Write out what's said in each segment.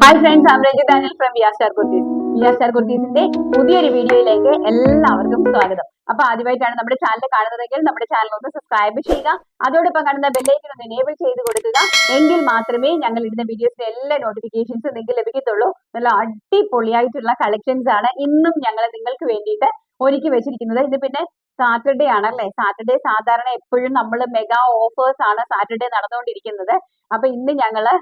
Hi friends, I am Ranjith Daniel from V R Star Kurtis. V R Star കുർത്തീസിന്റെ പുതിയൊരു വീഡിയോയിലേക്ക് എല്ലാവർക്കും സ്വാഗതം. അപ്പൊ ആദ്യമായിട്ടാണ് നമ്മുടെ ചാനൽ കാണുന്നതെങ്കിൽ നമ്മുടെ ചാനൽ ഒന്ന് സബ്സ്ക്രൈബ് ചെയ്യുക. അതോടൊപ്പം കാണുന്ന ബെല്ലൈക്കൺ ഒന്ന് എനേബിൾ ചെയ്ത് കൊടുക്കുക. എങ്കിൽ മാത്രമേ ഞങ്ങൾ ഇടുന്ന വീഡിയോസിന്റെ എല്ലാ നോട്ടിഫിക്കേഷൻസും നിങ്ങൾക്ക് ലഭിക്കത്തുള്ളൂ. നല്ല അടിപൊളിയായിട്ടുള്ള കളക്ഷൻസ് ആണ് ഇന്നും ഞങ്ങൾ നിങ്ങൾക്ക് വേണ്ടിയിട്ട് ഒരുക്കി വെച്ചിരിക്കുന്നത്. ഇത് പിന്നെ സാറ്റർഡേ ആണല്ലേ. സാറ്റർഡേ സാധാരണ എപ്പോഴും നമ്മൾ മെഗാ ഓഫേഴ്സ് ആണ് സാറ്റർഡേ നടന്നുകൊണ്ടിരിക്കുന്നത്. അപ്പൊ ഇന്ന് ഞങ്ങള്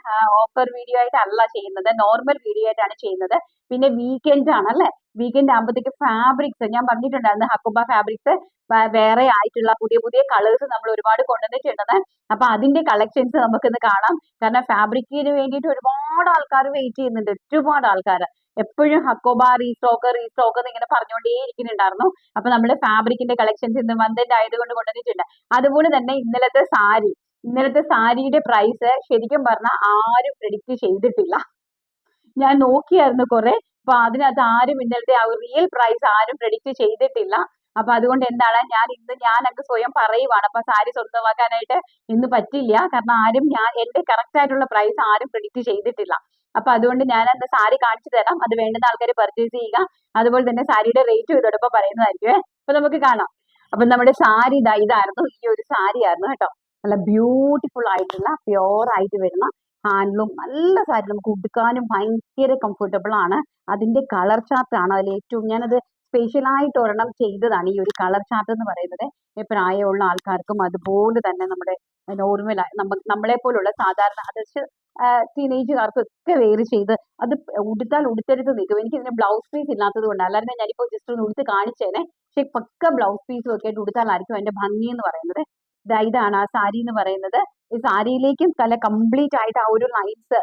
ഓഫർ വീഡിയോ ആയിട്ടല്ല ചെയ്യുന്നത്, നോർമൽ വീഡിയോ ആയിട്ടാണ് ചെയ്യുന്നത്. പിന്നെ വീക്കെൻഡ് ആണല്ലേ. വീക്കെൻഡ് ആകുമ്പോഴത്തേക്ക് ഫാബ്രിക്സ് ഞാൻ പറഞ്ഞിട്ടുണ്ടായിരുന്നു, ഹക്കുബ ഫാബ്രിക്സ് വേറെ ആയിട്ടുള്ള പുതിയ പുതിയ കളേഴ്സ് നമ്മൾ ഒരുപാട് കൊണ്ടുവന്നിട്ടുണ്ടെന്ന്. അപ്പൊ അതിന്റെ കളക്ഷൻസ് നമുക്കിന്ന് കാണാം. കാരണം ഫാബ്രിക്കിന് വേണ്ടിയിട്ട് ഒരുപാട് ആൾക്കാർ വെയിറ്റ് ചെയ്യുന്നുണ്ട്, ഒരുപാട് ആൾക്കാർ എപ്പോഴും ഹക്കോബ റീസ്റ്റോക്ക് റീസ്റ്റോക്ക് എന്ന് ഇങ്ങനെ പറഞ്ഞുകൊണ്ടേ ഇരിക്കുന്നുണ്ടായിരുന്നു. അപ്പൊ നമ്മൾ ഫാബ്രിക്കിന്റെ കളക്ഷൻസ് ഇന്ന് മന്തിന്റെ ആയതുകൊണ്ട് കൊണ്ടുവന്നിട്ടുണ്ട്. അതുപോലെ തന്നെ ഇന്നലത്തെ സാരിയുടെ പ്രൈസ് ശരിക്കും പറഞ്ഞാൽ ആരും പ്രെഡിക്റ്റ് ചെയ്തിട്ടില്ല. ഞാൻ നോക്കിയായിരുന്നു കുറെ. അപ്പൊ അതിനകത്ത് ആരും ഇന്നലത്തെ ആ റിയൽ പ്രൈസ് ആരും പ്രെഡിക്റ്റ് ചെയ്തിട്ടില്ല. അപ്പൊ അതുകൊണ്ട് എന്താണ് ഞാൻ അങ്ങ് സ്വയം പറയുവാണ്. അപ്പൊ സാരി സ്വന്തമാക്കാനായിട്ട് ഇന്ന് പറ്റില്ല. കാരണം എന്റെ കറക്റ്റ് ആയിട്ടുള്ള പ്രൈസ് ആരും പ്രെഡിക്റ്റ് ചെയ്തിട്ടില്ല. അപ്പൊ അതുകൊണ്ട് ഞാൻ അന്ന് സാരി കാണിച്ചു തരാം. അത് വേണ്ടുന്ന ആൾക്കാർ പർച്ചേസ് ചെയ്യുക. അതുപോലെ തന്നെ സാരിയുടെ റേറ്റും ഇതോടൊപ്പം പറയുന്നതായിരിക്കും. അപ്പൊ നമുക്ക് കാണാം. അപ്പൊ നമ്മുടെ സാരി ഇതായിരുന്നു, ഈ ഒരു സാരി ആയിരുന്നു കേട്ടോ. നല്ല ബ്യൂട്ടിഫുൾ ആയിട്ടുള്ള പ്യോർ ആയിട്ട് വരുന്ന ഹാൻഡ്ലൂം നല്ല സാരി, നമുക്ക് ഉടുക്കാനും ഭയങ്കര കംഫർട്ടബിൾ ആണ്. അതിന്റെ കളർ ചാർട്ട് ആണ് അതിൽ ഏറ്റവും, ഞാനത് സ്പെഷ്യലായിട്ട് ഒരെണ്ണം ചെയ്തതാണ്. ഈ ഒരു കളർ ചാർട്ട് എന്ന് പറയുന്നത് പ്രായമുള്ള ആൾക്കാർക്കും അതുപോലെ തന്നെ നമ്മുടെ നോർമൽ നമ്മളെ പോലുള്ള സാധാരണ അതച്ച് ടീനേജുകാർക്കും ഒക്കെ വെയർ ചെയ്ത് അത് ഉടുത്താൽ ഉടുത്തെടുത്ത് നിൽക്കും. എനിക്ക് ഇതിന് ബ്ലൗസ് പീസ് ഇല്ലാത്തത് കൊണ്ട്, അല്ലാതെ ഞാനിപ്പോൾ ജസ്റ്റ് ഒന്ന് ഉടുത്ത് കാണിച്ചേനെ. പക്ഷെ പക്ക ബ്ലൗസ് പീസും ഒക്കെ ആയിട്ട് ഉടുത്താലായിരിക്കും അതിന്റെ ഭംഗി എന്ന് പറയുന്നത്. ഇതാണ് ആ സാരി എന്ന് പറയുന്നത്. ഈ സാരിയിലേക്കും കംപ്ലീറ്റ് ആയിട്ട് ആ ഒരു ലൈൻസ്,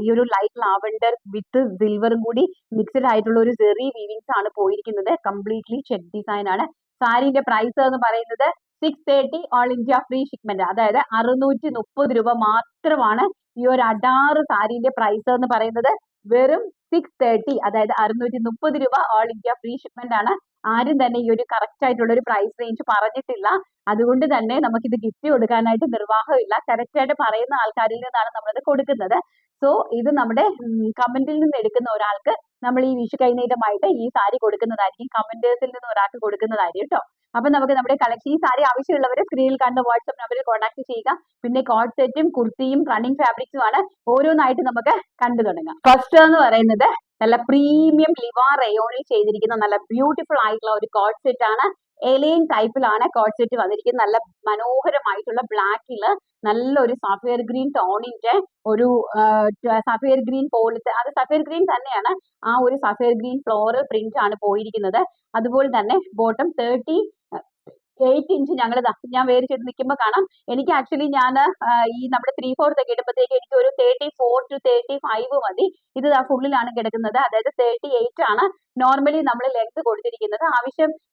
ഈ ഒരു ലൈറ്റ് ലാവൻഡർ വിത്ത് സിൽവറും കൂടി മിക്സ്ഡ് ആയിട്ടുള്ള ഒരു സെറി വീവിങ്സ് ആണ് പോയിരിക്കുന്നത്. കംപ്ലീറ്റ്ലി ചെക്ക് ഡിസൈൻ ആണ്. സാരിന്റെ പ്രൈസ് എന്ന് പറയുന്നത് 630 ഓൾ ഇന്ത്യ ഫ്രീ ഷിപ്മെന്റ്, അതായത് 630 രൂപ മാത്രമാണ് ഈ ഒരു അഡാറ് സാരിന്റെ പ്രൈസ് എന്ന് പറയുന്നത്. വെറും 630, അതായത് 630 രൂപ ഓൾ ഇന്ത്യ ഫ്രീ ഷിപ്മെന്റ് ആണ്. ആരും തന്നെ ഈ ഒരു കറക്റ്റ് ആയിട്ടുള്ള ഒരു പ്രൈസ് റേഞ്ച് പറഞ്ഞിട്ടില്ല. അതുകൊണ്ട് തന്നെ നമുക്കിത് ഗിഫ്റ്റ് കൊടുക്കാനായിട്ട് നിർവാഹമില്ല. കറക്റ്റ് ആയിട്ട് പറയുന്ന ആൾക്കാരിൽ നിന്നാണ് നമ്മളത് കൊടുക്കുന്നത്. സോ ഇത് നമ്മുടെ കമന്റിൽ നിന്ന് എടുക്കുന്ന ഒരാൾക്ക് നമ്മൾ ഈ വിഷു കൈനീട്ടമായിട്ട് ഈ സാരി കൊടുക്കുന്നതായിരിക്കും. കമന്റേഴ്സിൽ നിന്ന് ഒരാൾക്ക് കൊടുക്കുന്നതായിരിക്കും കേട്ടോ. അപ്പൊ നമുക്ക് നമ്മുടെ കളക്ഷൻ, ഈ സാരി ആവശ്യമുള്ളവർ സ്ക്രീനിൽ കാണുന്ന വാട്സ്ആപ്പ് നമ്പറിൽ കോൺടാക്ട് ചെയ്യുക. പിന്നെ കോഡ് സെറ്റും കുർത്തിയും റണ്ണിങ് ഫാബ്രിക്സും ആണ്. ഓരോന്നായിട്ട് നമുക്ക് കണ്ടു തുടങ്ങാം. ഫസ്റ്റ് എന്ന് പറയുന്നത് നല്ല പ്രീമിയം ലിവാ റയോണിൽ ചെയ്തിരിക്കുന്ന നല്ല ബ്യൂട്ടിഫുൾ ആയിട്ടുള്ള ഒരു കോഡ് സെറ്റ് ആണ്. എലൈൻ ടൈപ്പിലാണ് കോഡ് സെറ്റ് വന്നിരിക്കുന്നത്. നല്ല മനോഹരമായിട്ടുള്ള ബ്ലാക്കില് നല്ലൊരു സഫയർ ഗ്രീൻ ടോണിന്റെ ഒരു സഫയർ ഗ്രീൻ പോലത്തെ, അത് സഫയർ ഗ്രീൻ തന്നെയാണ്. ആ ഒരു സഫയർ ഗ്രീൻ ഫ്ലോറൽ പ്രിന്റ് ആണ് പോയിരിക്കുന്നത്. അതുപോലെ തന്നെ ബോട്ടം 38 ഇഞ്ച് ഞാൻ വേറെ ചെയ്ത് നിൽക്കുമ്പോൾ കാണാം. എനിക്ക് ആക്ച്വലി ഈ നമ്മുടെ 3/4 ഒക്കെ ഇടുമ്പോഴത്തേക്ക് എനിക്ക് ഒരു 34 to 35 മതി. ഇത് ഫുള്ളിലാണ് കിടക്കുന്നത്, അതായത് 38 ആണ് നോർമലി നമ്മൾ ലെങ്ത് കൊടുത്തിരിക്കുന്നത്.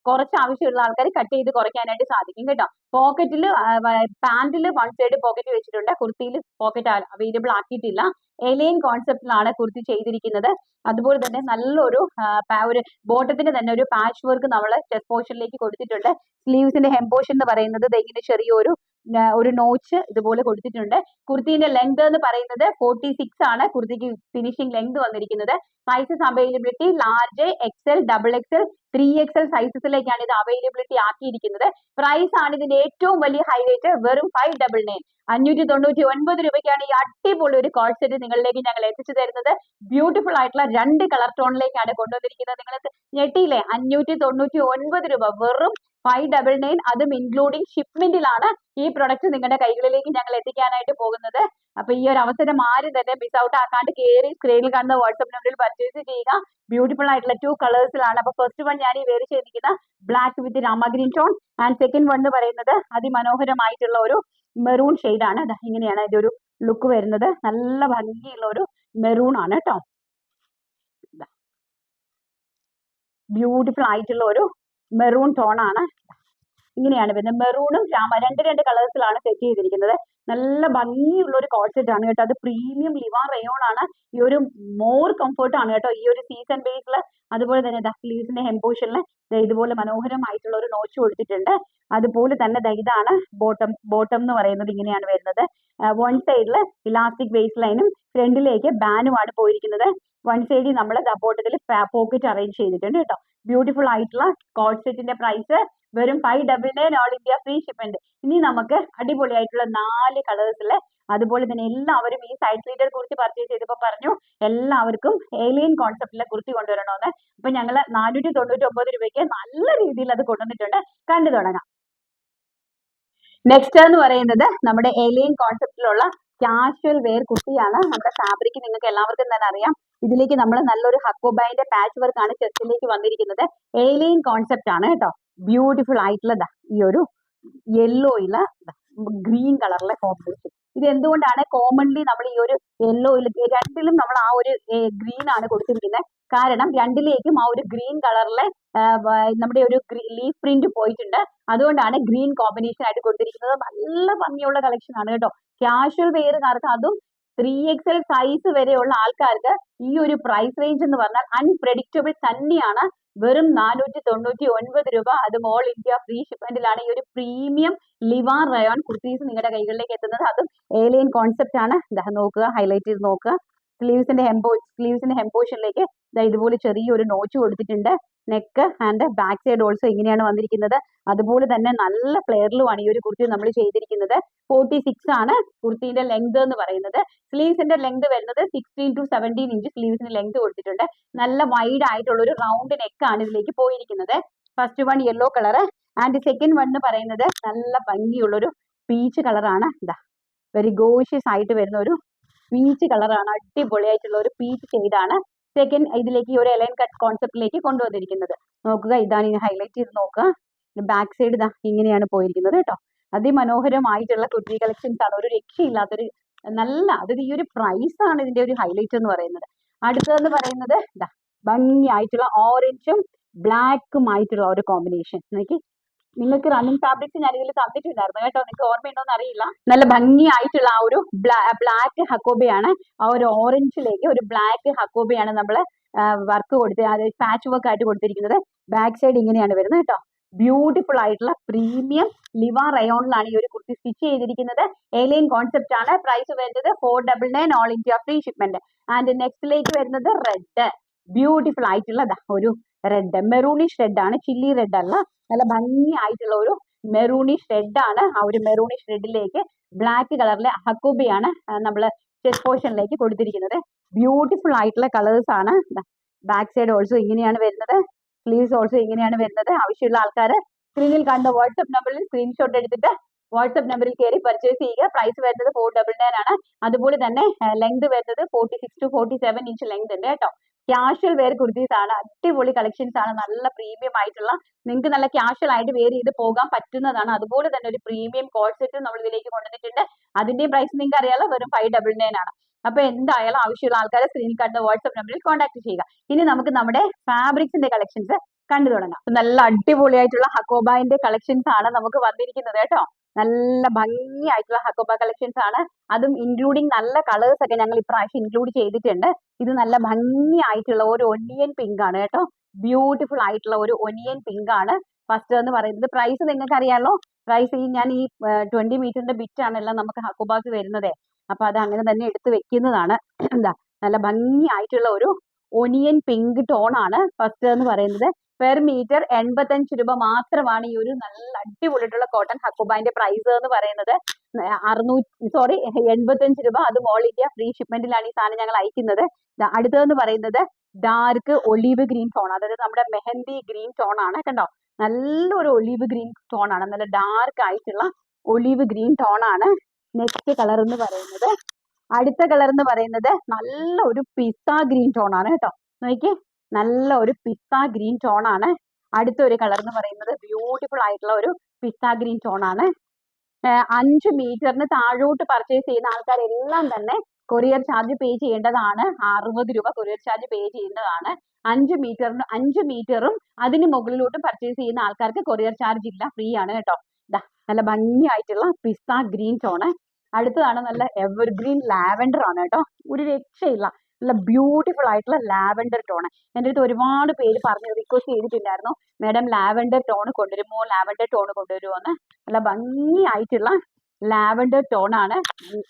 കുറച്ച് ആവശ്യമുള്ള ആൾക്കാർ കട്ട് ചെയ്ത് കുറയ്ക്കാനായിട്ട് സാധിക്കും കേട്ടോ. പോക്കറ്റിൽ പാന്റിൽ വൺ സൈഡ് പോക്കറ്റ് വെച്ചിട്ടുണ്ട്, കുർത്തിയിൽ പോക്കറ്റ് അവൈലബിൾ ആക്കിയിട്ടില്ല. എലൈൻ കോൺസെപ്റ്റിലാണ് കുർത്തി ചെയ്തിരിക്കുന്നത്. അതുപോലെ തന്നെ നല്ലൊരു ഒരു ബോട്ടത്തിന് തന്നെ ഒരു പാച്ച് വർക്ക് നമ്മൾ ചെസ്റ്റ് പോർഷനിലേക്ക് കൊടുത്തിട്ടുണ്ട്. സ്ലീവ്സിന്റെ ഹെം പോർഷൻ എന്ന് പറയുന്നത് ഇങ്ങനെ ചെറിയൊരു നോച്ച് ഇതുപോലെ കൊടുത്തിട്ടുണ്ട്. കുർത്തിന്റെ ലെങ്ത് എന്ന് പറയുന്നത് 46 ആണ് കുർത്തിക്ക് ഫിനിഷിംഗ് ലെങ്ത് വന്നിരിക്കുന്നത്. Sizes availability large, XL, XXL, 3XL സൈസസിലേക്കാണ് ഇത് അവൈലബിലിറ്റി ആക്കിയിരിക്കുന്നത്. പ്രൈസ് ആണ് ഇതിന്റെ ഏറ്റവും വലിയ ഹൈലൈറ്റ്. വെറും 599, 599 രൂപയ്ക്കാണ് ഈ അടിപൊളി ഒരു കോഡ് സെറ്റ് നിങ്ങളിലേക്ക് ഞങ്ങൾ എത്തിച്ചു തരുന്നത്. ബ്യൂട്ടിഫുൾ ആയിട്ടുള്ള 2 കളർ ടോണിലേക്കാണ് കൊണ്ടുവന്നിരിക്കുന്നത്. നിങ്ങൾക്ക് ഞെട്ടിയില്ലേ? 599 രൂപ, വെറും 599, അതും ഇൻക്ലൂഡിങ് ഷിപ്മെന്റിലാണ് ഈ പ്രൊഡക്റ്റ് നിങ്ങളുടെ കൈകളിലേക്ക് ഞങ്ങൾ എത്തിക്കാനായിട്ട് പോകുന്നത്. അപ്പൊ ഈ ഒരു അവസരം ആരും തന്നെ മിസ് ഔട്ട് ആക്കാണ്ട് കയറി സ്ക്രീനിൽ കാണുന്ന വാട്സ്ആപ്പ് നമ്പറിൽ പർച്ചേസ് ചെയ്യുക. ബ്യൂട്ടിഫുൾ ആയിട്ടുള്ള 2 കളേഴ്സിലാണ്. അപ്പൊ ഫസ്റ്റ് വൺ ഞാൻ ഈ വേറെ ചെയ്തിരിക്കുന്ന black with Rama green tone, and second one എന്ന് പറയുന്നത് അതിമനോഹരമായിട്ടുള്ള ഒരു മെറൂൺ ആണ്. ഇങ്ങനെയാണ് അതിന്റെ ഒരു ലുക്ക് വരുന്നത്. നല്ല ഭംഗിയുള്ള ഒരു മെറൂൺ ആണ് കേട്ടോ. ബ്യൂട്ടിഫുൾ ആയിട്ടുള്ള ഒരു മെറൂൺ ടോൺ ആണ്. ഇങ്ങനെയാണ് വരുന്നത്. മെറൂണും രണ്ട് കളേഴ്സിലാണ് സെറ്റ് ചെയ്തിരിക്കുന്നത്. നല്ല ഭംഗിയുള്ള ഒരു കോഡ് സെറ്റ് ആണ് കേട്ടോ. അത് പ്രീമിയം ലിവാ റയോൺ ആണ്. ഈ ഒരു മോർ കംഫർട്ട് ആണ് കേട്ടോ ഈ ഒരു സീസൺ ബേസിൽ. അതുപോലെ തന്നെ സ്ലീവ്സിന്റെ ഹെം പോർഷനിൽ ഇതുപോലെ മനോഹരമായിട്ടുള്ള ഒരു നോച്ച് കൊടുത്തിട്ടുണ്ട്. അതുപോലെ തന്നെ ഇതാണ് ബോട്ടം എന്ന് പറയുന്നത്. ഇങ്ങനെയാണ് വരുന്നത്. വൺ സൈഡിൽ ഇലാസ്റ്റിക് വേസ്റ്റ് ലൈനും ഫ്രണ്ടിലേക്ക് ബാനുമാണ് പോയിരിക്കുന്നത്. വൺ സൈഡിൽ നമ്മൾ ബോട്ടത്തിൽ പോക്കറ്റ് അറേഞ്ച് ചെയ്തിട്ടുണ്ട് കേട്ടോ. ബ്യൂട്ടിഫുൾ ആയിട്ടുള്ള കോഡ് സെറ്റിന്റെ പ്രൈസ് വെറും 599 ഓൾ ഇന്ത്യ ഫ്രീ ഷിപ്മെന്റ്. ഇനി നമുക്ക് അടിപൊളിയായിട്ടുള്ള 4 കളേഴ്സിൽ അതുപോലെ തന്നെ എല്ലാവരും ഈ സൈഡ് സ്ലീറ്റർ കുർത്തി പർച്ചേസ് ചെയ്തപ്പോൾ പറഞ്ഞു എല്ലാവർക്കും ഏലിയൻ കോൺസെപ്റ്റിലെ കുർത്തി കൊണ്ടുവരണമെന്ന്. അപ്പൊ ഞങ്ങൾ 499 രൂപയ്ക്ക് നല്ല രീതിയിൽ അത് കൊണ്ടുവന്നിട്ടുണ്ട്. കണ്ടു തുടങ്ങാം. നെക്സ്റ്റ് എന്ന് പറയുന്നത് നമ്മുടെ ഏലിയൻ കോൺസെപ്റ്റിലുള്ള കാഷ്വൽ വെയർ കുർത്തിയാണ്. നമ്മുടെ ഫാബ്രിക് നിങ്ങൾക്ക് എല്ലാവർക്കും തന്നെ അറിയാം. ഇതിലേക്ക് നമ്മൾ നല്ലൊരു ഹക്കോബൈന്റെ പാച്ച് വർക്ക് ആണ് ചെസ്റ്റിലേക്ക് വന്നിരിക്കുന്നത്. ഏലിയൻ കോൺസെപ്റ്റ് ആണ് കേട്ടോ. ബ്യൂട്ടിഫുൾ ആയിട്ടുള്ള ഈ ഒരു യെല്ലോയില ഗ്രീൻ കളറിലെ കോമ്പിനേഷൻ. ഇത് എന്തുകൊണ്ടാണ് കോമൺലി നമ്മൾ ഈ ഒരു യെല്ലോയിൽ രണ്ടിലും നമ്മൾ ആ ഒരു ഗ്രീൻ ആണ് കൊടുത്തിരിക്കുന്നത്. കാരണം രണ്ടിലേക്കും ആ ഒരു ഗ്രീൻ കളറിലെ നമ്മുടെ ഒരു ലീഫ് പ്രിന്റ് പോയിട്ടുണ്ട്. അതുകൊണ്ടാണ് ഗ്രീൻ കോമ്പിനേഷൻ ആയിട്ട് കൊടുത്തിരിക്കുന്നത്. നല്ല ഭംഗിയുള്ള കളക്ഷൻ ആണ് കേട്ടോ. കാഷ്വൽ വെയറുകാർക്ക്, അതും 3XL സൈസ് വരെയുള്ള ആൾക്കാർക്ക് ഈ ഒരു പ്രൈസ് റേഞ്ച് എന്ന് പറഞ്ഞാൽ അൺപ്രെഡിക്റ്റബിൾ തന്നെയാണ്. വെറും 499 രൂപ, അതും ഓൾ ഇന്ത്യ ഫ്രീ ഷിപ്മെന്റിലാണ് ഈ ഒരു പ്രീമിയം ലിവാൻ റയോൺ കുർത്തീസ് നിങ്ങളുടെ കൈകളിലേക്ക് എത്തുന്നത്. അതും ഏലിയൻ കോൺസെപ്റ്റ് ആണ്. നോക്കുക, ഹൈലൈറ്റ് ചെയ്ത് നോക്കുക. സ്ലീവ്സിന്റെ ഹെംപോഷനിലേക്ക് ഇതുപോലെ ചെറിയൊരു നോച്ച് കൊടുത്തിട്ടുണ്ട്. Neck and back side also ഇങ്ങനെയാണ് വന്നിരിക്കുന്നത്. അതുപോലെ തന്നെ നല്ല ഫ്ലെയറിലുമാണ് ഈ ഒരു കുർത്തി നമ്മൾ ചെയ്തിരിക്കുന്നത്. 46 ആണ് കുർത്തിന്റെ ലെങ്ത് എന്ന് പറയുന്നത്. സ്ലീവ്സിന്റെ ലെങ്ത് വരുന്നത് 16 to 17 ഇഞ്ച് സ്ലീവ്സിന് ലെങ്ത് കൊടുത്തിട്ടുണ്ട്. നല്ല വൈഡ് ആയിട്ടുള്ള ഒരു റൗണ്ട് നെക്ക് ആണ് ഇതിലേക്ക് പോയിരിക്കുന്നത്. First one yellow colour and second one എന്ന് പറയുന്നത് നല്ല ഭംഗിയുള്ളൊരു പീച്ച് കളറാണ്. വെരി ഗോഷ്യസ് ആയിട്ട് വരുന്ന ഒരു പീച്ച് കളറാണ്. അടിപൊളിയായിട്ടുള്ള ഒരു പീച്ച് ഷെയ്ഡാണ് സെക്കൻഡ് ഇതിലേക്ക് ഈ ഒരു എലൈൻ കട്ട് കോൺസെപ്റ്റിലേക്ക് കൊണ്ടുവന്നിരിക്കുന്നത്. നോക്കുക, ഇതാണ് ഈ ഹൈലൈറ്റ് ചെയ്ത് നോക്കുക. ബാക്ക് സൈഡ് ഇങ്ങനെയാണ് പോയിരിക്കുന്നത് കേട്ടോ. അതിമനോഹരമായിട്ടുള്ള കുർത്തി കളക്ഷൻസ് ആണ്. ഒരു രക്ഷയില്ലാത്തൊരു അതായത് ഈ ഒരു പ്രൈസ് ആണ് ഇതിന്റെ ഒരു ഹൈലൈറ്റ് എന്ന് പറയുന്നത്. അടുത്തതെന്ന് പറയുന്നത് ഭംഗിയായിട്ടുള്ള ഓറഞ്ചും ബ്ലാക്കും ആയിട്ടുള്ള ഒരു കോമ്പിനേഷൻ. നിങ്ങൾക്ക് റണ്ണിങ് ഫാബ്രിക്സ് ഞാൻ ഇതിൽ തന്നിട്ടുണ്ടായിരുന്നു കേട്ടോ. നിങ്ങൾക്ക് ഓർമ്മയുണ്ടോന്ന് അറിയില്ല. നല്ല ഭംഗിയായിട്ടുള്ള ആ ഒരു ബ്ലാക്ക് ഹക്കോബയാണ്. ആ ഒരു ഓറഞ്ചിലേക്ക് ഒരു ബ്ലാക്ക് ഹക്കോബയാണ് നമ്മൾ വർക്ക് കൊടുത്ത് അതായത് പാച്ച് വർക്ക് ആയിട്ട് കൊടുത്തിരിക്കുന്നത്. ബാക്ക് സൈഡ് ഇങ്ങനെയാണ് വരുന്നത് കേട്ടോ. ബ്യൂട്ടിഫുൾ ആയിട്ടുള്ള പ്രീമിയം ലിവാ റയോണിലാണ് ഈ ഒരു കുർത്തി സ്റ്റിച്ച് ചെയ്തിരിക്കുന്നത്. ഏലിയൻ കോൺസെപ്റ്റ് ആണ്. പ്രൈസ് വരുന്നത് 499 all India free shipment. And നെക്സ്റ്റിലേക്ക് വരുന്നത് റെഡ്. ബ്യൂട്ടിഫുൾ ആയിട്ടുള്ള ഒരു റെഡ്, മെറൂണിഷ് റെഡ് ആണ്, ചില്ലി റെഡ് അല്ല. നല്ല ഭംഗിയായിട്ടുള്ള ഒരു മെറൂണിഷ് റെഡ് ആണ്. ആ ഒരു മെറൂണിഷ് റെഡിലേക്ക് ബ്ലാക്ക് കളറിലെ ഹക്കോബയാണ് നമ്മൾ ചെസ്റ്റ് പോർഷനിലേക്ക് കൊടുത്തിരിക്കുന്നത്. ബ്യൂട്ടിഫുൾ ആയിട്ടുള്ള കളേഴ്സ് ആണ്. ബാക്ക് സൈഡ് ഓൾസോ ഇങ്ങനെയാണ് വരുന്നത്. സ്ലീവ്സ് ഓൾസോ ഇങ്ങനെയാണ് വരുന്നത്. ആവശ്യമുള്ള ആൾക്കാർ സ്ക്രീനിൽ കണ്ട വാട്സ്ആപ്പ് നമ്പറിൽ സ്ക്രീൻഷോട്ട് എടുത്തിട്ട് വാട്സ്ആപ്പ് നമ്പറിൽ കയറി പർച്ചേസ് ചെയ്യുക. പ്രൈസ് വരുന്നത് 499 ആണ്. അതുപോലെ തന്നെ ലെങ്ത് വരുന്നത് 46 to 47 ഇഞ്ച് ലെങ്ത് ഉണ്ട് കേട്ടോ. ക്യാഷ്വൽ വെയർ കുർത്തീസ് ആണ്. അടിപൊളി കളക്ഷൻസ് ആണ്. നല്ല പ്രീമിയം ആയിട്ടുള്ള, നിങ്ങൾക്ക് നല്ല ക്യാഷ്വൽ ആയിട്ട് വെയർ ചെയ്ത് പോകാൻ പറ്റുന്നതാണ്. അതുപോലെ തന്നെ ഒരു പ്രീമിയം കോഡ് സെറ്റും നമ്മൾ ഇതിലേക്ക് കൊണ്ടുവന്നിട്ടുണ്ട്. അതിന്റെയും പ്രൈസ് നിങ്ങൾക്ക് അറിയാലോ, വെറും 599 ആണ്. അപ്പൊ എന്തായാലും ആവശ്യമുള്ള ആൾക്കാരെ സ്ക്രീനിൽ കണ്ട വാട്സ്ആപ്പ് നമ്പറിൽ കോൺടാക്ട് ചെയ്യുക. ഇനി നമുക്ക് നമ്മുടെ ഫാബ്രിക്സിന്റെ കളക്ഷൻസ് കണ്ടു തുടങ്ങാം. നല്ല അടിപൊളിയായിട്ടുള്ള ഹക്കോബാന്റെ കളക്ഷൻസ് ആണ് നമുക്ക് വന്നിരിക്കുന്നത് കേട്ടോ. നല്ല ഭംഗിയായിട്ടുള്ള ഹക്കോബ കളക്ഷൻസ് ആണ്. അതും ഇൻക്ലൂഡിങ് നല്ല കളേഴ്സ് ഒക്കെ ഞങ്ങൾ ഇപ്രാവശ്യം ഇൻക്ലൂഡ് ചെയ്തിട്ടുണ്ട്. ഇത് നല്ല ഭംഗിയായിട്ടുള്ള ഒരു ഒനിയൻ പിങ്ക് ആണ് കേട്ടോ. ബ്യൂട്ടിഫുൾ ആയിട്ടുള്ള ഒരു ഒനിയൻ പിങ്ക് ആണ് ഫസ്റ്റ് എന്ന് പറയുന്നത്. പ്രൈസ് നിങ്ങൾക്ക് അറിയാലോ. പ്രൈസ് ഞാൻ ഈ 20 മീറ്ററിന്റെ ബിറ്റ് ആണല്ലോ നമുക്ക് ഹക്കോബാസ് വരുന്നത്. അപ്പൊ അത് അങ്ങനെ തന്നെ എടുത്ത് വെക്കുന്നതാണ്. നല്ല ഭംഗിയായിട്ടുള്ള ഒരു ഒനിയൻ പിങ്ക് ടോൺ ആണ് ഫസ്റ്റ് എന്ന് പറയുന്നത്. പെർ മീറ്റർ 85 രൂപ മാത്രമാണ് ഈ ഒരു നല്ല അടിപൊളിയായിട്ടുള്ള കോട്ടൺ ഹക്കോബാന്റെ പ്രൈസ് എന്ന് പറയുന്നത്. 85 രൂപ. അതും ഓൾ ഇന്ത്യ ഫ്രീ ഷിപ്മെന്റിലാണ് ഈ സാധനം ഞങ്ങൾ അയക്കുന്നത്. അടുത്തതെന്ന് പറയുന്നത് ഡാർക്ക് ഒലീവ് ഗ്രീൻ ടോൺ, അതായത് നമ്മുടെ മെഹന്തി ഗ്രീൻ ടോൺ ആണ് കണ്ടോ. നല്ലൊരു ഒലീവ് ഗ്രീൻ ടോൺ ആണ്. നല്ല ഡാർക്ക് ആയിട്ടുള്ള ഒലീവ് ഗ്രീൻ ടോൺ ആണ് നെക്സ്റ്റ് കളർ എന്ന് പറയുന്നത്. അടുത്ത കളർ എന്ന് പറയുന്നത് നല്ല ഒരു പിസ്ത ഗ്രീൻ ടോൺ ആണ് കേട്ടോ. നോക്കിയേ, നല്ല ഒരു പിസ്ത ഗ്രീൻ ടോൺ ആണ്. അടുത്തൊരു കളർ എന്ന് പറയുന്നത് ബ്യൂട്ടിഫുൾ ആയിട്ടുള്ള ഒരു പിസ്ത ഗ്രീൻ ടോൺ ആണ്. 5 മീറ്ററിന് താഴോട്ട് പർച്ചേസ് ചെയ്യുന്ന ആൾക്കാരെല്ലാം തന്നെ കൊറിയർ ചാർജ് പേ ചെയ്യേണ്ടതാണ്. 60 രൂപ കൊറിയർ ചാർജ് പേ ചെയ്യേണ്ടതാണ്. 5 മീറ്ററും അതിന് മുകളിലോട്ട് പർച്ചേസ് ചെയ്യുന്ന ആൾക്കാർക്ക് കൊറിയർ ചാർജ് ഇല്ല, ഫ്രീ ആണ് കേട്ടോ. നല്ല ഭംഗിയായിട്ടുള്ള പിസ്ത ഗ്രീൻ ടോണ്. അടുത്തതാണ് നല്ല എവർഗ്രീൻ ലാവൻഡർ ആണ് കേട്ടോ. ഒരു രക്ഷയില്ല, നല്ല ബ്യൂട്ടിഫുൾ ആയിട്ടുള്ള ലാവൻഡർ ടോണ്. എൻ്റെ അടുത്ത് ഒരുപാട് പേര് പറഞ്ഞ് റിക്വസ്റ്റ് ചെയ്തിട്ടുണ്ടായിരുന്നു, മാഡം ലാവൻഡർ ടോണ് കൊണ്ടുവരുമോ, ലാവൻഡർ ടോണ് കൊണ്ടുവരുമോ എന്ന്. നല്ല ഭംഗിയായിട്ടുള്ള ലാവൻഡർ ടോൺ ആണ്.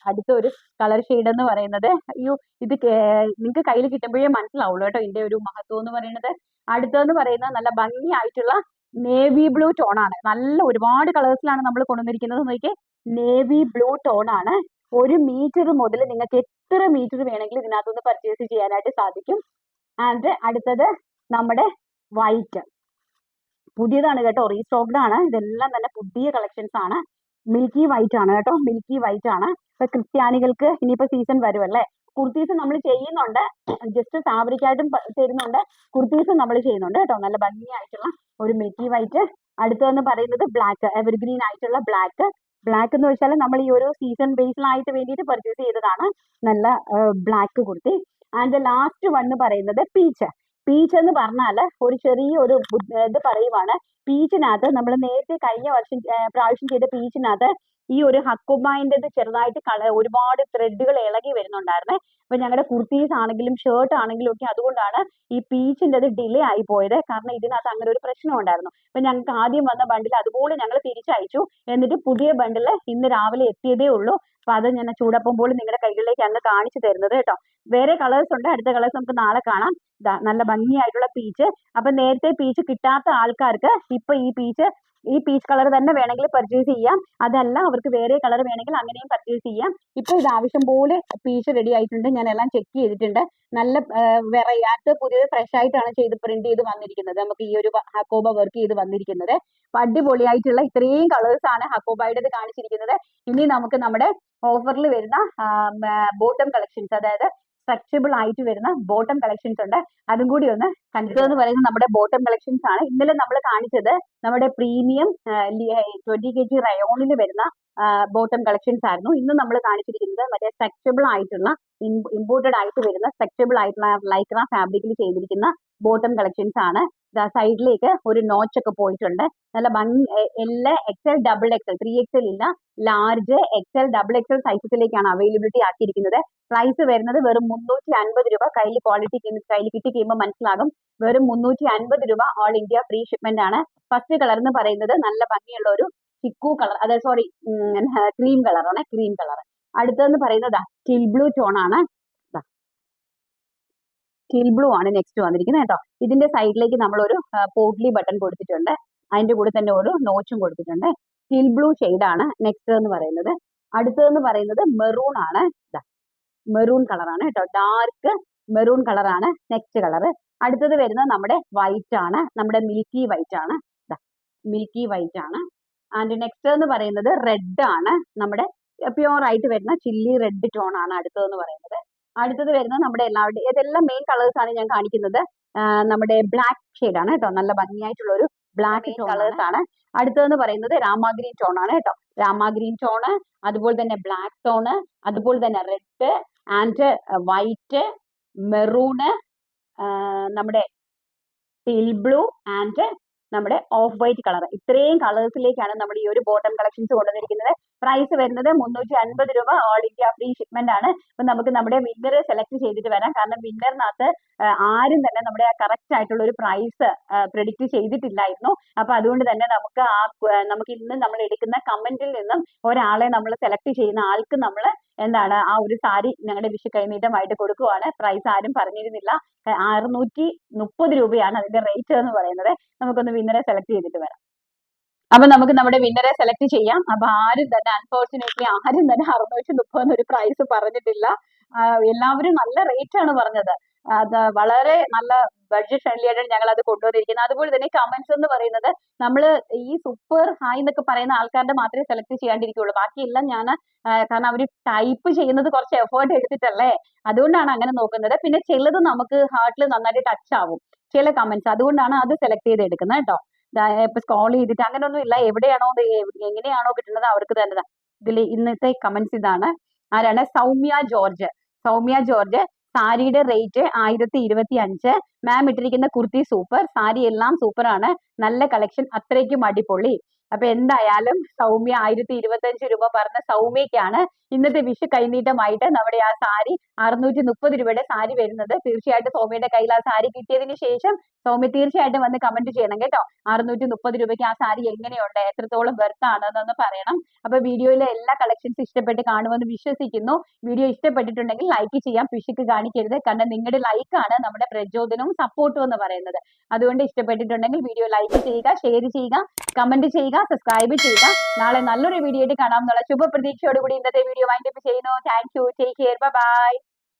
അടുത്ത ഒരു കളർ ഷെയ്ഡ് എന്ന് പറയുന്നത്, അയ്യോ ഇത് നിങ്ങൾക്ക് കയ്യിൽ കിട്ടുമ്പോഴേ മനസ്സിലാവുള്ളൂ കേട്ടോ ഇതിന്റെ ഒരു മഹത്വം എന്ന് പറയുന്നത്. അടുത്തതെന്ന് പറയുന്നത് നല്ല ഭംഗിയായിട്ടുള്ള നേവി ബ്ലൂ ടോൺ ആണ്. നല്ല ഒരുപാട് കളേഴ്സിലാണ് നമ്മൾ കൊണ്ടുവന്നിരിക്കുന്നത്. നോക്കിയേ, നേവി ബ്ലൂ ടോൺ ആണ്. 1 മീറ്റർ മുതൽ നിങ്ങൾക്ക് എത്ര മീറ്റർ വേണമെങ്കിലും ഇതിനകത്തുനിന്ന് പർച്ചേസ് ചെയ്യാനായിട്ട് സാധിക്കും. ആൻഡ് അടുത്തത് നമ്മുടെ വൈറ്റ്, പുതിയതാണ് കേട്ടോ, റീസ്റ്റോക്ഡ് ആണ്. ഇതെല്ലാം തന്നെ പുതിയ കളക്ഷൻസ് ആണ്. മിൽക്കി വൈറ്റ് ആണ് കേട്ടോ, മിൽക്കി വൈറ്റ് ആണ്. ഇപ്പൊ ക്രിസ്ത്യാനികൾക്ക് ഇനിയിപ്പോ സീസൺ വരുമല്ലേ, കുർത്തീസ് നമ്മൾ ചെയ്യുന്നുണ്ട്, ജസ്റ്റ് ഫാബ്രിക് ആയിട്ടും തരുന്നുണ്ട്, കുർത്തീസ് നമ്മൾ ചെയ്യുന്നുണ്ട് കേട്ടോ. നല്ല ഭംഗിയായിട്ടുള്ള ഒരു മിൽക്കി വൈറ്റ്. അടുത്തതെന്ന് പറയുന്നത് ബ്ലാക്ക്, എവർഗ്രീൻ ആയിട്ടുള്ള ബ്ലാക്ക്. ബ്ലാക്ക് എന്ന് വെച്ചാൽ നമ്മൾ ഈ ഒരു സീസൺ ബേസിലായിട്ട് വേണ്ടിയിട്ട് പർച്ചേസ് ചെയ്തതാണ്. നല്ല black kurti. And last one പറയുന്നത് പീച്ച്. പീച്ച് എന്ന് പറഞ്ഞാൽ ഒരു ചെറിയ ഒരു ഇത് പറയുവാണ്. പീച്ചിനകത്ത് നമ്മൾ നേരത്തെ കഴിഞ്ഞ പ്രാവശ്യം ചെയ്ത പീച്ചിനകത്ത് ഈ ഒരു ഹക്കോബായിൻ്റെത് ചെറുതായിട്ട് ഒരുപാട് ത്രെഡുകൾ ഇളകി വരുന്നുണ്ടായിരുന്നേ. അപ്പൊ ഞങ്ങളുടെ കുർത്തീസ് ആണെങ്കിലും ഷർട്ട് ആണെങ്കിലും ഒക്കെ അതുകൊണ്ടാണ് ഈ പീച്ചിൻ്റെത് ഡിലേ ആയി പോയത്. കാരണം ഇതിനകത്ത് അങ്ങനെ ഒരു പ്രശ്നം ഉണ്ടായിരുന്നു. അപ്പൊ ഞങ്ങൾക്ക് ആദ്യം വന്ന ബണ്ടിൽ അതുപോലെ ഞങ്ങൾ തിരിച്ചയച്ചു. എന്നിട്ട് പുതിയ ബണ്ടിൽ ഇന്ന് രാവിലെ എത്തിയതേ ഉള്ളൂ. അപ്പൊ അത് ഞാൻ ചൂടപ്പം പോലും നിങ്ങളുടെ കൈകളിലേക്ക് അങ്ങ് കാണിച്ചു തരുന്നത് കേട്ടോ. വേറെ കളേഴ്സ് ഉണ്ട്, അടുത്ത കളേഴ്സ് നമുക്ക് നാളെ കാണാം. നല്ല ഭംഗിയായിട്ടുള്ള പീച്ച്. അപ്പൊ നേരത്തെ പീച്ച് കിട്ടാത്ത ആൾക്കാർക്ക് ഇപ്പൊ ഈ പീച്ച് കളർ തന്നെ വേണമെങ്കിൽ പർച്ചേസ് ചെയ്യാം. അതല്ല അവർക്ക് വേറെ കളർ വേണമെങ്കിൽ അങ്ങനെയും പർച്ചേസ് ചെയ്യാം. ഇപ്പൊ ഇത് ആവശ്യം പോലെ പീച്ച് റെഡി ആയിട്ടുണ്ട്. ഞാൻ എല്ലാം ചെക്ക് ചെയ്തിട്ടുണ്ട്. നല്ല വെറൈറ്റി പുതിയത് ഫ്രഷ് ആയിട്ടാണ് പ്രിന്റ് ചെയ്ത് വന്നിരിക്കുന്നത്. നമുക്ക് ഈ ഒരു ഹക്കോബ വർക്ക് ചെയ്ത് വന്നിരിക്കുന്നത്. അപ്പൊ അടിപൊളിയായിട്ടുള്ള ഇത്രയും കളേഴ്സ് ആണ് ഹക്കോബായുടെ കാണിച്ചിരിക്കുന്നത്. ഇനി നമുക്ക് നമ്മുടെ ഓഫറിൽ വരുന്ന ബോട്ടം കളക്ഷൻസ്, അതായത് സ്ട്രെച്ചബിൾ ആയിട്ട് വരുന്ന ബോട്ടം കളക്ഷൻസ് ഉണ്ട്. അതും കൂടി ഒന്ന് കണ്ടിട്ട് എന്ന് പറയുന്നത് നമ്മുടെ ബോട്ടം കളക്ഷൻസ് ആണ്. ഇന്നലെ നമ്മൾ കാണിച്ചത് നമ്മുടെ പ്രീമിയം 20 kg റയോണിൽ വരുന്ന ബോട്ടം കളക്ഷൻസ് ആയിരുന്നു. ഇന്ന് നമ്മൾ കാണിച്ചിരിക്കുന്നത് മറ്റേ സ്ട്രെച്ചബിൾ ആയിട്ടുള്ള ഇമ്പോർട്ടഡ് ആയിട്ട് വരുന്ന സ്ട്രെച്ചബിൾ ആയിട്ടുള്ള ലൈക്ര ഫാബ്രിക്കിൽ ചെയ്തിരിക്കുന്ന ബോട്ടം കളക്ഷൻസ് ആണ്. സൈഡിലേക്ക് ഒരു നോച്ച് ഒക്കെ പോയിട്ടുണ്ട്. നല്ല ഭംഗി L, Excel, double XL, 3XL ഇല്ല, ലാർജ്, എക്സൽ, ഡബിൾ എക്സൽ സൈസസിലേക്കാണ് അവൈലബിലിറ്റി ആക്കിയിരിക്കുന്നത്. പ്രൈസ് വരുന്നത് വെറും 350 രൂപ. കയ്യിൽ കിട്ടി കഴിയുമ്പോൾ മനസ്സിലാകും. വെറും 350 രൂപ. ഓൾ ഇന്ത്യ ഫ്രീ ഷിപ്മെന്റ് ആണ്. ഫസ്റ്റ് കളർ എന്ന് പറയുന്നത് നല്ല ഭംഗിയുള്ള ഒരു ചിക്കു കളർ, അതായത് സോറി ക്രീം കളറാണ്, ക്രീം കളർ. അടുത്തതെന്ന് പറയുന്നത് ടിൽ ബ്ലൂ ടോൺ ആണ്. ടിൽ ബ്ലൂ ആണ് നെക്സ്റ്റ് വന്നിരിക്കുന്നത് കേട്ടോ. ഇതിന്റെ സൈഡിലേക്ക് നമ്മൾ ഒരു പോട്ട്ലി ബട്ടൺ കൊടുത്തിട്ടുണ്ട്. അതിന്റെ കൂടെ തന്നെ ഒരു നോച്ചും കൊടുത്തിട്ടുണ്ട്. ടിൽ ബ്ലൂ ആണ് നെക്സ്റ്റ് എന്ന് പറയുന്നത്. അടുത്തതെന്ന് പറയുന്നത് മെറൂൺ ആണ്. മെറൂൺ കളറാണ് കേട്ടോ, ഡാർക്ക് മെറൂൺ കളറാണ് നെക്സ്റ്റ് കളർ. അടുത്തത് വരുന്നത് നമ്മുടെ വൈറ്റ് ആണ്, നമ്മുടെ മിൽക്കി വൈറ്റ് ആണ്, മിൽക്കി വൈറ്റ് ആണ്. ആൻഡ് നെക്സ്റ്റ് എന്ന് പറയുന്നത് റെഡ് ആണ്, നമ്മുടെ പ്യുവർ ആയിട്ട് വരുന്ന ചില്ലി റെഡ് ടോൺ ആണ് അടുത്തതെന്ന് പറയുന്നത്. അടുത്തത് വരുന്നത് നമ്മുടെ ഇതെല്ലാം മെയിൻ കളേഴ്സ് ആണ് ഞാൻ കാണിക്കുന്നത്. നമ്മുടെ ബ്ലാക്ക് ഷെയ്ഡ് ആണ് കേട്ടോ, നല്ല ഭംഗിയായിട്ടുള്ള ഒരു ബ്ലാക്ക് കളേഴ്സ് ആണ്. അടുത്തതെന്ന് പറയുന്നത് രാമാഗ്രീൻ ടോൺ ആണ് കേട്ടോ, രാമാഗ്രീൻ ടോണ്, അതുപോലെ തന്നെ ബ്ലാക്ക് ടോണ്, അതുപോലെ തന്നെ റെഡ് ആൻഡ് വൈറ്റ്, മെറൂണ്, നമ്മുടെ ടിൽ ബ്ലൂ ആൻഡ് നമ്മുടെ ഓഫ് വൈറ്റ് കളർ. ഇത്രയും കളേഴ്സിലേക്കാണ് നമ്മൾ ഈ ഒരു ബോട്ടം കളക്ഷൻസ് കൊണ്ടുവന്നിരിക്കുന്നത്. പ്രൈസ് വരുന്നത് 350 രൂപ. ഓൾ ഇന്ത്യ ഫ്രീ ഷിപ്മെന്റ് ആണ്. അപ്പൊ നമുക്ക് നമ്മുടെ വിന്നർ സെലക്ട് ചെയ്തിട്ട് വരാം. കാരണം വിന്നറിനകത്ത് ആരും തന്നെ നമ്മുടെ കറക്റ്റ് ആയിട്ടുള്ള ഒരു പ്രൈസ് പ്രെഡിക്റ്റ് ചെയ്തിട്ടില്ലായിരുന്നു. അപ്പൊ അതുകൊണ്ട് തന്നെ നമുക്ക് ഇന്ന് നമ്മൾ എടുക്കുന്ന കമന്റിൽ നിന്നും ഒരാളെ നമ്മൾ സെലക്ട് ചെയ്യുന്ന ആൾക്ക് നമ്മൾ ആ ഒരു സാരി ഞങ്ങളുടെ വിഷു കൈനീട്ടമായിട്ട് കൊടുക്കുവാണ്. പ്രൈസ് ആരും പറഞ്ഞിരുന്നില്ല. 630 രൂപയാണ് അതിന്റെ റേറ്റ് എന്ന് പറയുന്നത്. നമുക്കൊന്ന് വിന്നറെ സെലക്ട് ചെയ്തിട്ട് വരാം. അപ്പൊ നമുക്ക് നമ്മുടെ വിന്നറെ സെലക്ട് ചെയ്യാം. അപ്പൊ അൺഫോർച്ചുനേറ്റ്ലി ആരും തന്നെ 630 എന്നൊരു പ്രൈസ് പറഞ്ഞിട്ടില്ല. എല്ലാവരും നല്ല റേറ്റ് ആണ് പറഞ്ഞത്. അത് വളരെ നല്ല ബഡ്ജറ്റ് ഫ്രണ്ട്ലി ആയിട്ടാണ് ഞങ്ങൾ അത് കൊണ്ടുവന്നിരിക്കുന്നത്. അതുപോലെ തന്നെ കമന്റ്സ് എന്ന് പറയുന്നത് നമ്മൾ ഈ സൂപ്പർ ഹായ് എന്നൊക്കെ പറയുന്ന ആൾക്കാരുടെ മാത്രമേ സെലക്ട് ചെയ്യാണ്ടിരിക്കുള്ളൂ. ബാക്കിയെല്ലാം കാരണം അവർ ടൈപ്പ് ചെയ്യുന്നത് കുറച്ച് എഫേർട്ട് എടുത്തിട്ടല്ലേ, അതുകൊണ്ടാണ് അങ്ങനെ നോക്കുന്നത്. പിന്നെ ചിലത് നമുക്ക് ഹാർട്ടിൽ നന്നായിട്ട് ടച്ച് ആവും ചില കമന്റ്സ്, അതുകൊണ്ടാണ് അത് സെലക്ട് ചെയ്ത് എടുക്കുന്നത് കേട്ടോ. ഇപ്പൊ സ്ക്രോൾ ചെയ്തിട്ട് അങ്ങനെയൊന്നും ഇല്ല, എവിടെയാണോ എങ്ങനെയാണോ കിട്ടുന്നത് അവർക്ക് തന്നെ. ഇതിൽ ഇന്നത്തെ കമന്റ്സ് ഇതാണ്. ആരാണ്? സൗമ്യ ജോർജ്. സൗമ്യ ജോർജ്, സാരിയുടെ റേറ്റ് 1025. മാം ഇട്ടിരിക്കുന്ന കുർത്തി സൂപ്പർ, സാരി എല്ലാം സൂപ്പർ ആണ്, നല്ല കളക്ഷൻ, അത്രയ്ക്കും അടിപൊളി. അപ്പൊ എന്തായാലും സൗമ്യ 1025 രൂപ പറഞ്ഞ സൗമ്യക്കാണ് ഇന്നത്തെ വിഷു കൈനീട്ടമായിട്ട് നമ്മുടെ ആ സാരി 630 രൂപയുടെ സാരി വരുന്നത്. തീർച്ചയായിട്ടും സൗമ്യയുടെ കയ്യിൽ ആ സാരി കിട്ടിയതിന് ശേഷം സൗമ്യ തീർച്ചയായിട്ടും വന്ന് കമന്റ് ചെയ്യണം കേട്ടോ. 630 രൂപയ്ക്ക് ആ സാരി എങ്ങനെയുണ്ട്, എത്രത്തോളം വെർത്ത് ആണെന്നൊന്ന് പറയണം. അപ്പൊ വീഡിയോയിലെ എല്ലാ കളക്ഷൻസ് ഇഷ്ടപ്പെട്ട് കാണുമെന്ന് വിശ്വസിക്കുന്നു. വീഡിയോ ഇഷ്ടപ്പെട്ടിട്ടുണ്ടെങ്കിൽ ലൈക്ക് ചെയ്യാം, പിശുക്ക് കാണിക്കരുത്. കാരണം നിങ്ങളുടെ ലൈക്കാണ് നമ്മുടെ പ്രചോദനവും സപ്പോർട്ടും എന്ന് പറയുന്നത്. അതുകൊണ്ട് ഇഷ്ടപ്പെട്ടിട്ടുണ്ടെങ്കിൽ വീഡിയോ ലൈക്ക് ചെയ്യുക, ഷെയർ ചെയ്യുക, കമന്റ് ചെയ്യുക, സബ്സ്ക്രൈബ് ചെയ്യുക. നാളെ നല്ലൊരു വീഡിയോ ആയിട്ട് കാണാം എന്നുള്ള ശുഭപ്രതീക്ഷയോടുകൂടി ഇന്നത്തെ വീഡിയോ വൈൻഡപ്പ് ചെയ്യുന്നു. Thank you, take care, by.